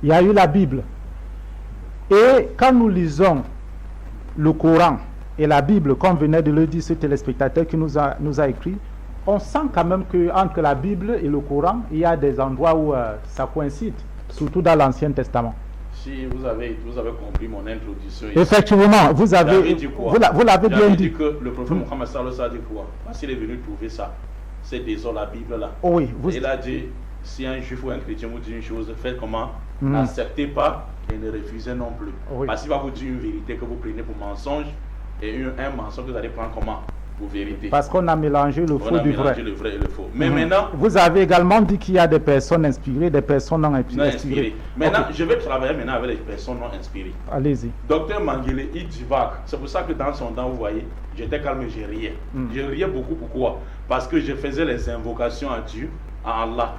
il y a eu la Bible. Et quand nous lisons le Coran et la Bible, comme venait de le dire ce téléspectateur qui nous a écrit, on sent quand même qu'entre la Bible et le Coran, il y a des endroits où ça coïncide, surtout dans l'Ancien Testament. Si vous avez compris mon introduction ici. Effectivement, vous l'avez bien dit. Que le prophète Mohammed sallallahu alayhi wa sallam a dit quoi? Parce qu'il est venu trouver ça. C'est déjà la Bible là. Oui, il a dit, si un juif ou un chrétien vous dit une chose, faites comment? N'acceptez pas et ne refusez non plus. Oui. Parce qu'il va vous dire une vérité que vous prenez pour mensonge et un mensonge que vous allez prendre comment? Pour vérité. Parce qu'on a mélangé le faux du vrai. Le vrai et le faux. Mais maintenant... Vous avez également dit qu'il y a des personnes inspirées, des personnes non inspirées. Maintenant, je vais travailler maintenant avec les personnes non inspirées. Allez-y. Docteur Manguele, il divague. C'est pour ça que dans son temps, vous voyez, j'étais calme et je riais. Je riais beaucoup. Pourquoi? Parce que je faisais les invocations à Dieu, à Allah,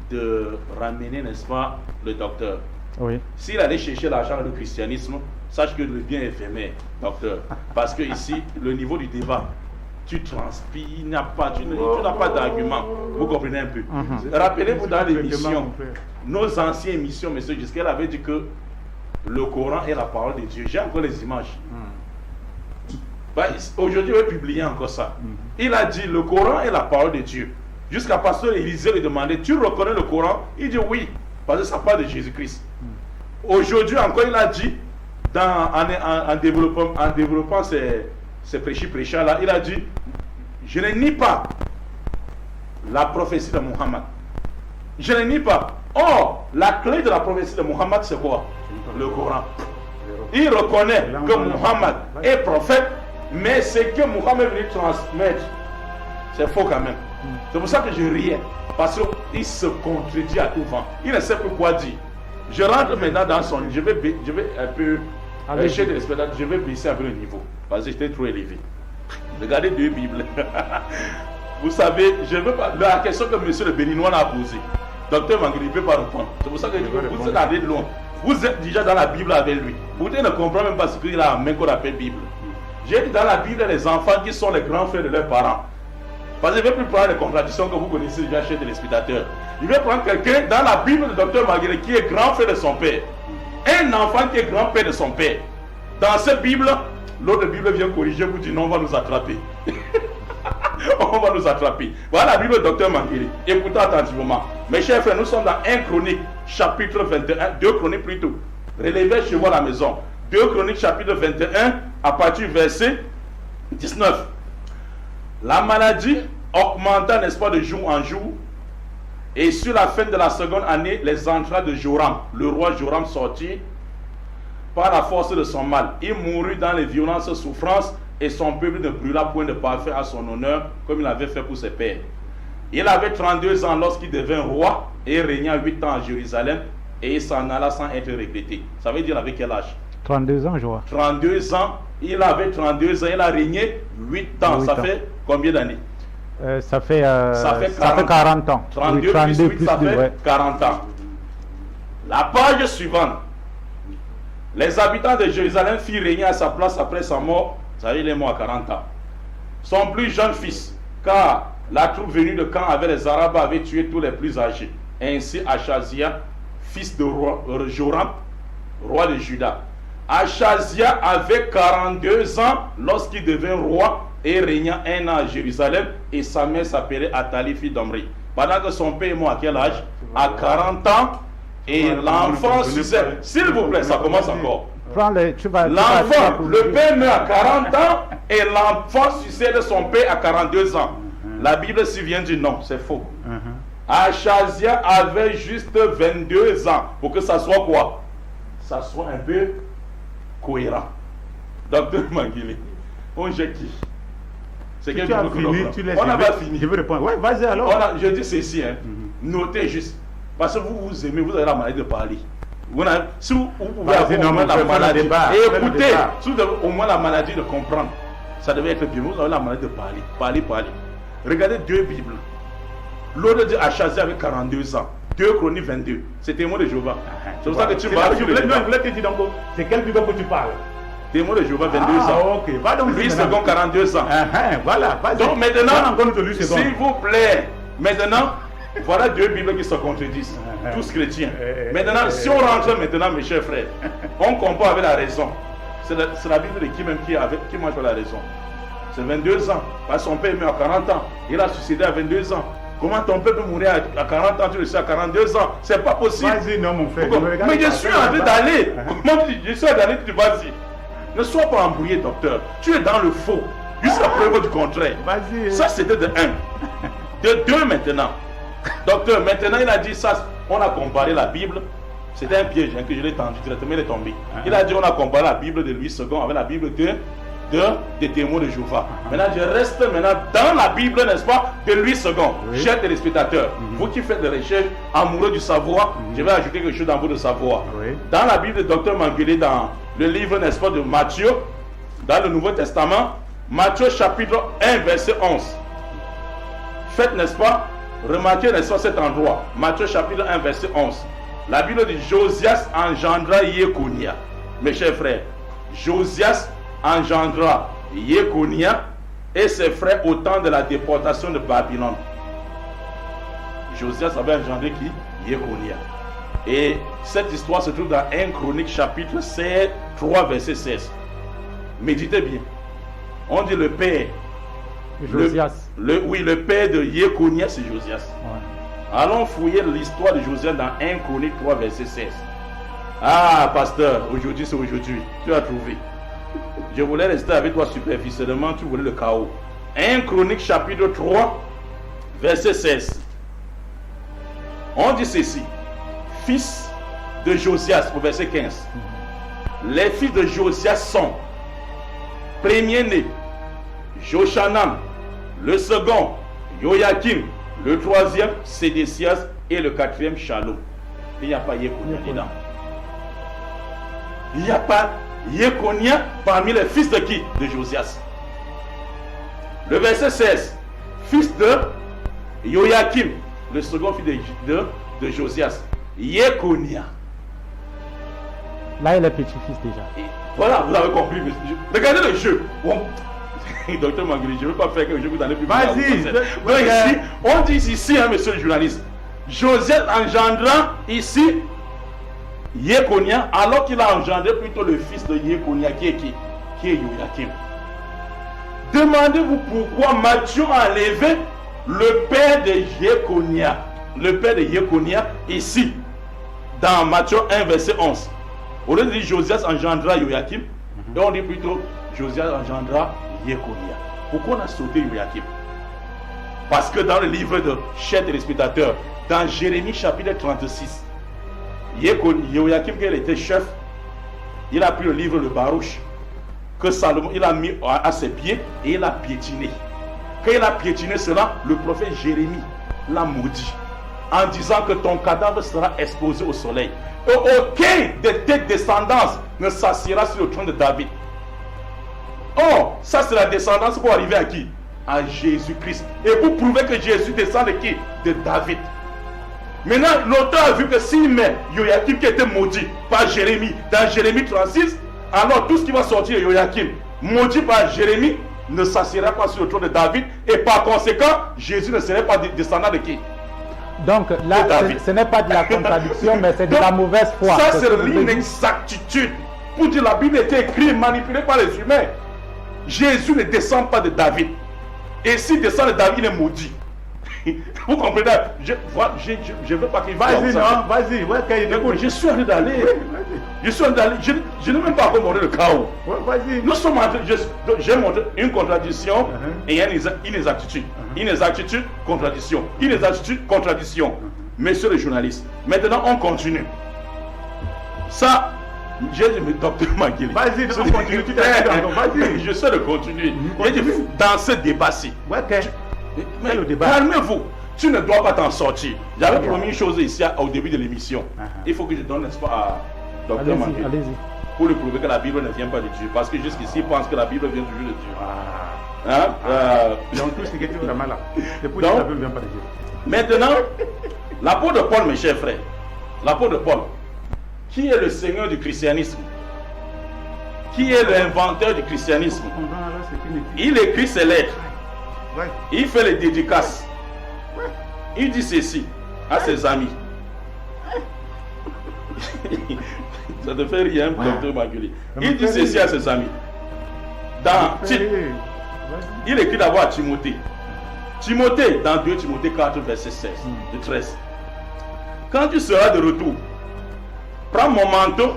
de ramener, n'est-ce pas, le docteur. Oui. S'il allait chercher l'argent du christianisme, sache que le bien est éphémère, docteur. Parce que ici, le niveau du débat, tu transpires, tu n'as pas d'argument. Vous comprenez un peu. Rappelez-vous dans l'émission, nos anciennes émissions, M. Gisquel avait dit que le Coran est la parole de Dieu. J'ai encore les images. Aujourd'hui, il va publier encore ça. Il a dit le Coran est la parole de Dieu. Jusqu'à pasteur Élisée lui demandait, tu reconnais le Coran? Il dit oui, parce que ça parle de Jésus-Christ. Aujourd'hui encore, il a dit, en développant ces prêcheurs-là, il a dit, je ne nie pas la prophétie de Muhammad. Je ne nie pas. Or, la clé de la prophétie de Muhammad, c'est quoi? Le Coran. Il reconnaît que Muhammad est prophète, mais ce que Muhammad veut transmettre, c'est faux quand même. C'est pour ça que je riais, parce qu'il se contredit à tout vent. Il ne sait plus quoi dire. Je rentre maintenant dans son... Je vais un peu... chez les spectateurs, je vais baisser un peu le niveau, parce que j'étais trop élevé. Regardez deux Bibles. Vous savez, je veux pas... La question que monsieur le Béninois a posée, docteur Manguele ne peut pas répondre. C'est pour ça que vous êtes allé loin. Vous êtes déjà dans la Bible avec lui. Vous ne comprenez même pas ce qu'il a en main qu'on appelle Bible. J'ai dit dans la Bible les enfants qui sont les grands frères de leurs parents. Parce qu'il ne veut plus prendre les contradictions que vous connaissez déjà chez les spectateurs. Il veut prendre quelqu'un dans la Bible de Dr Manguele qui est grand frère de son père. Un enfant qui est grand-père de son père. Dans cette Bible, l'autre Bible vient corriger, vous dit non, on va nous attraper. On va nous attraper. Voilà la Bible de Dr Manguele. Écoutez attentivement. Mes chers frères, nous sommes dans 1 Chronique, chapitre 21, 2 Chroniques plutôt. Relevez chez vous à la maison. 2 Chroniques, chapitre 21, à partir du verset 19. La maladie augmenta, n'est-ce pas, de jour en jour. Et sur la fin de la seconde année, les entrailles de Joram, le roi Joram, sortit par la force de son mal. Il mourut dans les violences souffrances et son peuple ne brûla point de parfum à son honneur comme il avait fait pour ses pères. Il avait 32 ans lorsqu'il devint roi et régna 8 ans à Jérusalem et il s'en alla sans être regretté. Ça veut dire avec quel âge? 32 ans, je vois. 32 ans, il avait 32 ans, il a régné 8 ans. Ça fait combien d'années? Ça fait 40 ans. 32 plus 8, ça fait 40 ans. La page suivante. Les habitants de Jérusalem firent régner à sa place après sa mort. Ça veut dire, il est mort à 40 ans. Son plus jeune fils, car la troupe venue de Can avec les Arabes avait tué tous les plus âgés. Ainsi Achazia, fils de Joram, roi de Juda. Achazia avait 42 ans lorsqu'il devint roi et régna 1 an à Jérusalem, et sa mère s'appelait Athalie, fille d'Omri. Pendant que son père est mort à quel âge? À 40 ans, et l'enfant succède. S'il vous plaît, ça commence encore. L'enfant, le père meurt à 40 ans, et l'enfant succède son père à 42 ans. La Bible s'y vient dire non, c'est faux. Achazia avait juste 22 ans, pour que ça soit quoi? Ça soit un peu cohérent. Docteur Manguele, on jette qui? C'est tu as fini, tu laisses. On n'a pas fini. Je veux répondre. Ouais, vas-y alors. Je dis ceci, hein. Notez juste. Parce que vous aimez, vous avez la maladie de parler. Si vous pouvez avoir au moins la maladie, et écoutez, si vous avez au moins la maladie de comprendre, ça devait être bien. Vous avez la maladie de parler. Parler. Regardez deux Bibles. L'autre dit Achazia avec 42 ans. 2 Chroniques 22. C'est témoin de Jéhovah. C'est pour ça que tu vas. Je voulais te dire donc, c'est quelle Bible que tu parles? Témoin de Jéhovah, 22 ans. Ok, va donc. Lui, second 42 ans. Voilà, donc maintenant, s'il vous plaît, maintenant, Voilà deux Bibles qui se contredisent, tous chrétiens. Maintenant, si on rentre maintenant, mes chers frères, on compare avec la raison. C'est la Bible de qui même qui mange la raison. C'est 22 ans. Parce que son père est mort à 40 ans. Il a suicidé à 22 ans. Comment ton père peut mourir à 40 ans, tu le sais à 42 ans? C'est pas possible. Vas-y, non, mon frère. Mais je suis en train d'aller. Comment tu dis? Je suis en train d'aller, tu vas-y. Ne sois pas embrouillé, docteur. Tu es dans le faux. Jusqu'à preuve du contraire. Vas-y. Ça, c'était de 1. De 2 maintenant. Docteur, maintenant, il a dit ça. On a comparé la Bible. C'était un piège que je l'ai tendu directement, il est tombé. Il a dit on a comparé la Bible de Louis II avec la Bible des témoins de Jéhovah. Maintenant, je reste maintenant dans la Bible, n'est-ce pas, de Louis II. Oui. Chers téléspectateurs, vous qui faites des recherches, amoureux du savoir, je vais ajouter quelque chose dans votre savoir. Oui. Dans la Bible de Dr Manguele, dans le livre, n'est-ce pas, de Matthieu, dans le Nouveau Testament, Matthieu chapitre 1, verset 11. Faites, n'est-ce pas, remarquez, n'est-ce pas, cet endroit. Matthieu chapitre 1, verset 11. La Bible dit Josias engendra Yekonia. Mes chers frères, Josias engendra Yekonia et ses frères au temps de la déportation de Babylone. Josias avait engendré qui? Yekonia. Et cette histoire se trouve dans 1 Chronique chapitre 16, 3 verset 16. Méditez bien. On dit le père. Josias. Le père de Yekonia, c'est Josias. Ouais. Allons fouiller l'histoire de Josias dans 1 Chronique 3 verset 16. Ah, pasteur, aujourd'hui c'est aujourd'hui. Tu as trouvé. Je voulais rester avec toi superficiellement, tu voulais le chaos. 1 Chronique chapitre 3 verset 16. On dit ceci. Fils de Josias, au verset 15. Les fils de Josias sont premier-né, Joshanan, le second, Joachim, le troisième, Sédécias et le quatrième, Shalom. Il n'y a pas Yekonia dedans. Il n'y a pas Yekonia parmi les fils de qui? De Josias. Le verset 16, fils de Joachim, le second fils de Josias. Yekonia. Là, il est petit-fils déjà. Et voilà, vous avez compris. Monsieur. Regardez le jeu. Bon. Docteur Manguele, je ne veux pas faire quelque chose que vous allez plus. Vas-y. Donc ici, on dit ici, hein, monsieur le journaliste, Joseph engendra ici Yekonia, alors qu'il a engendré plutôt le fils de Yekonia, qui est qui? Qui est Joachim. Demandez-vous pourquoi Matthieu a enlevé le père de Yekonia. Le père de Yekonia ici, dans Matthieu 1, verset 11. Au lieu de dire Josias engendra Joachim, et on dit plutôt Josias engendra Yekonia. Pourquoi on a sauté Joachim? Parce que dans le livre de chers téléspectateurs, dans Jérémie chapitre 36, Joachim, quand il était chef, il a pris le livre de Baruch, que Salomon il a mis à ses pieds et il a piétiné. Quand il a piétiné cela, le prophète Jérémie l'a maudit en disant que ton cadavre sera exposé au soleil. Et aucun de tes descendants ne s'assiera sur le trône de David. Or, ça c'est la descendance pour arriver à qui? À Jésus-Christ. Et pour prouver que Jésus descend de qui? De David. Maintenant, l'auteur a vu que s'il met Joachim qui était maudit par Jérémie dans Jérémie 36, alors tout ce qui va sortir de Joachim, maudit par Jérémie, ne s'assiera pas sur le trône de David. Et par conséquent, Jésus ne serait pas descendant de qui? Donc là, ce n'est pas de la contradiction, mais c'est de la mauvaise foi. Ça, c'est l'inexactitude. Pour dire la Bible était écrite et manipulée par les humains. Jésus ne descend pas de David. Et s'il descend de David, il est maudit. Vous comprenez? Je ne veux pas qu'il fasse Vas-y, ça. non, vas-y. Ouais, Je suis en train d'aller. Je suis en train d'aller. Je n'ai même pas encore montré le chaos. ouais, vas-y. Nous sommes en train. J'ai montré une contradiction et une inexactitude. Inexactitude, contradiction. Inexactitude, contradiction. Messieurs les journalistes, maintenant on continue. Ça, j'ai dit, mais docteur Manguele. Vas-y, on continue. Tu t'es dit, vas-y. Je sais de continuer. J'ai dit, dans ce débat-ci. Ouais, Mais le débat. calmez-vous. Tu ne dois pas t'en sortir. J'avais promis une chose ici au début de l'émission. Il faut que je donne l'espoir à docteur Manguele. Allez-y. Pour lui prouver que la Bible ne vient pas de Dieu. Parce que jusqu'ici, il pense que la Bible vient toujours de Dieu. Donc tout ce qui est vraiment là. C'est pour Donc, dire que la Bible ne vient pas de Dieu. Maintenant, l'apôtre de Paul, mes chers frères, l'apôtre de Paul, qui est le seigneur du christianisme? Qui est l'inventeur du christianisme? Il écrit ses lettres. Ouais. Il fait les dédicaces. Il dit ceci à ses amis. Ça te fait rire, hein, docteur Maguli. Il dit ceci à ses amis. Dans Tite, il écrit d'abord à Timothée. Timothée, dans 2 Timothée 4, verset 16, de 13. Quand tu seras de retour, prends mon manteau,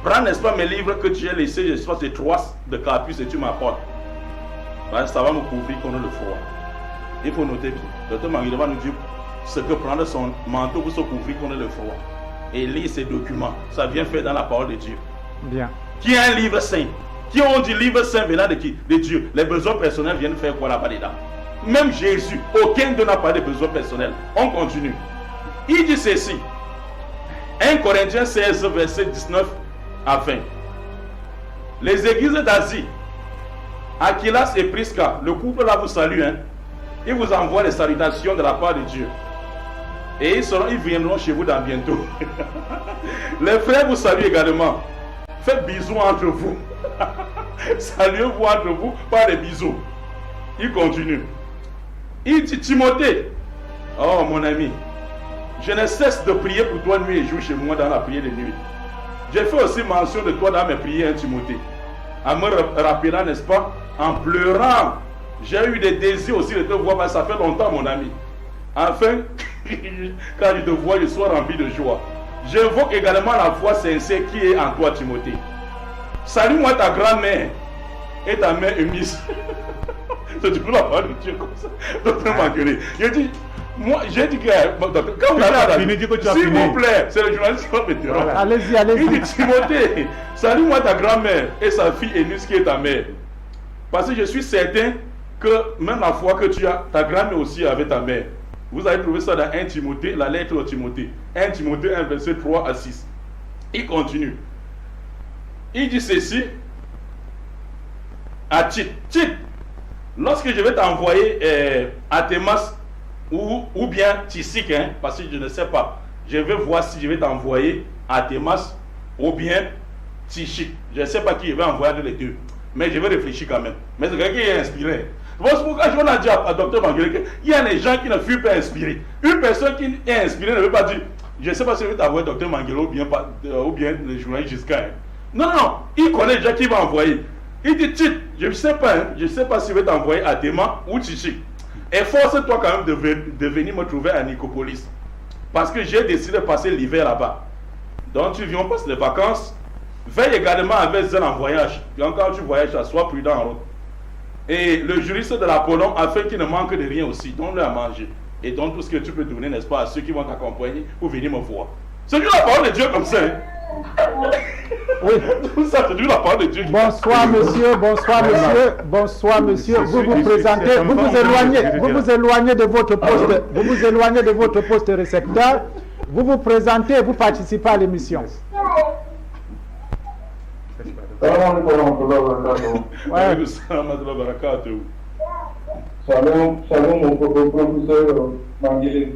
prends, n'est-ce pas, mes livres que tu as laissés, je sais pas, ces 3 de Carpus et tu m'apportes. Ça va me couvrir contre le froid. Il faut noter bien. Docteur Maguli va nous dire ce que prendre son manteau pour se couvrir contre le froid. Et lire ces documents. Ça vient faire dans la parole de Dieu. Bien. Qui est un livre saint. Qui ont dit livre saint venant de qui? De Dieu. Les besoins personnels viennent faire quoi là-bas dedans? Même Jésus, aucun d'eux n'a pas de besoins personnels. On continue. Il dit ceci. 1 Corinthiens 16, verset 19 à 20. Les églises d'Asie, Aquilas et Prisca, le couple là vous salue. Hein? Ils vous envoient les salutations de la part de Dieu. Et ils viendront chez vous dans bientôt. Les frères vous saluent également. Faites bisous entre vous. Saluez-vous entre vous par des bisous. Il continue. Il dit Timothée, oh mon ami, je ne cesse de prier pour toi nuit et jour chez moi dans la prière de nuit. J'ai fait aussi mention de toi dans mes prières, Timothée. En me rappelant, n'est-ce pas, en pleurant. J'ai eu des désirs aussi de te voir, mais ça fait longtemps, mon ami. Enfin, quand je te vois, je sois rempli de joie. J'invoque également la foi sincère qui est en toi, Timothée. Salue-moi ta grand-mère et ta mère Eunice. C'est du coup la parole de Dieu comme ça. Docteur Maguli. J'ai dit que quand vous avez s'il vous plaît, c'est le journaliste qui va me dire. Allez-y. Il dit Timothée, salue-moi ta grand-mère et sa fille Eunice qui est ta mère. Parce que je suis certain que même la foi que tu as, ta grand-mère aussi avait ta mère. Vous avez trouvé ça dans 1 Timothée, la lettre de Timothée. 1 Timothée 1, verset 3 à 6. Il continue. Il dit ceci à Tite. Tite, lorsque je vais t'envoyer à Thémas ou bien Tychique, hein, parce que je ne sais pas, je vais voir si je vais t'envoyer à Thémas ou bien Tychique. Je ne sais pas qui je vais envoyer de les deux, mais je vais réfléchir quand même. Mais c'est quelqu'un qui est inspiré. C'est pourquoi je l'ai dit à Dr Maguli qu'il y a des gens qui ne furent pas inspirés. Une personne qui est inspirée ne veut pas dire je ne sais pas si je vais t'envoyer Dr Maguli ou bien le journaliste jusqu'à. Non, il connaît déjà qui va envoyer. Il dit Tite, je ne sais pas si je vais t'envoyer à Théma ou Tychique. Efforce-toi quand même de venir me trouver à Nicopolis. Parce que j'ai décidé de passer l'hiver là-bas. Donc tu viens, on passe les vacances. Veille également avec Zen en voyage. Donc quand tu voyages, sois prudent en route. Et le juriste de l'Apollon, afin qu'il ne manque de rien aussi, donne-le à manger. Et donne tout ce que tu peux donner, n'est-ce pas, à ceux qui vont t'accompagner pour venir me voir. C'est juste la parole de Dieu comme ça. Hein? Oui. Tout ça, c'est juste la parole de Dieu. Bonsoir monsieur, bonsoir monsieur. Vous vous présentez, vous vous éloignez de votre poste, récepteur. Vous vous présentez et vous participez à l'émission. Shalom, mon professeur Magili.